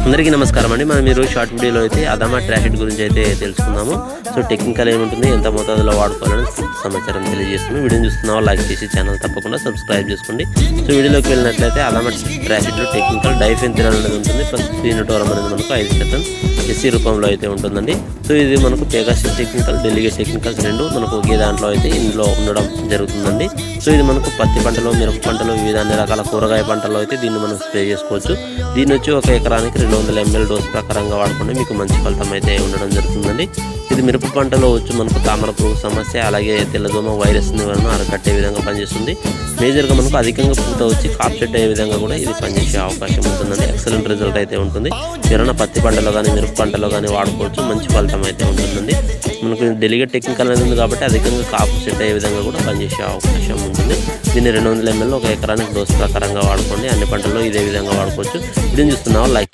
అందరికీ నమస్కారం అండి. మనం ఈరోజు షార్ట్ వీడియోలో అయితే అదామా ట్రాషిడ్ గురించి అయితే తెలుసుకుందాము. సో టెక్నికల్ ఏముంటుంది, ఎంత మోతాదులో వాడుకోవాలని సమాచారం తెలియజేస్తున్నాం. వీడియోని చూస్తున్నావా లైక్ చేసి ఛానల్ తప్పకుండా సబ్స్క్రైబ్ చేసుకోండి. సో వీడియోలోకి వెళ్ళినట్లయితే అదామా ట్రాషిడ్లో టెక్నికల్ డైఫెన్థిరాల్ అనేది ఉంటుంది. ప్లస్ ఫీనోటోరం అనేది మనకు 5% ఎస్సీ రూపంలో అయితే ఉంటుందండి. సో ఇది మనకు పెగాసస్ టెక్నికల్, డెలిగేట్ టెక్నికల్స్ రెండు మనకు ఒకే దాంట్లో అయితే ఇందులో ఉండడం జరుగుతుందండి. సో ఇది మనకు పత్తి పంటలో, మిరప పంటలో, వివిధ అన్ని రకాల కూరగాయ పంటల్లో అయితే దీన్ని మనం స్ప్రే చేసుకోవచ్చు. దీన్ని వచ్చి ఒక ఎకరానికి 200 ml డోస్ ప్రకారంగా వాడుకుంటే మీకు మంచి ఫలితం అయితే ఉండడం జరుగుతుందండి. ఇది మిరప పంటలో వచ్చి మనకు తామర పురుగు సమస్య, అలాగే తెల్లదోమ వైరస్ నివారణ అరకట్టే విధంగా పనిచేస్తుంది. మేజర్గా మనకు అధికంగా పూత వచ్చి కాప్ సెట్ అయ్యే విధంగా కూడా ఇది పనిచేసే అవకాశం ఉంటుందండి. ఎక్సలెంట్ రిజల్ట్ అయితే ఉంటుంది. ఎవరైనా పత్తి పంటలో కానీ మిరప పంటలో కానీ వాడుకోవచ్చు, మంచి ఫలితం అయితే ఉంటుందండి. మనకు డెలిగేట్ టెక్నికల్ అనేది ఉంది కాబట్టి అధికంగా కాపు సెట్ అయ్యే విధంగా కూడా పనిచేసే అవకాశం ఉంటుంది. దీన్ని 200 ml ఒక ఎకరానికి డోస్ ప్రకారంగా వాడుకోండి. అన్ని పంటల్లో ఇదే విధంగా వాడుకోవచ్చు. వీడియోని చూస్తున్నావా లైక్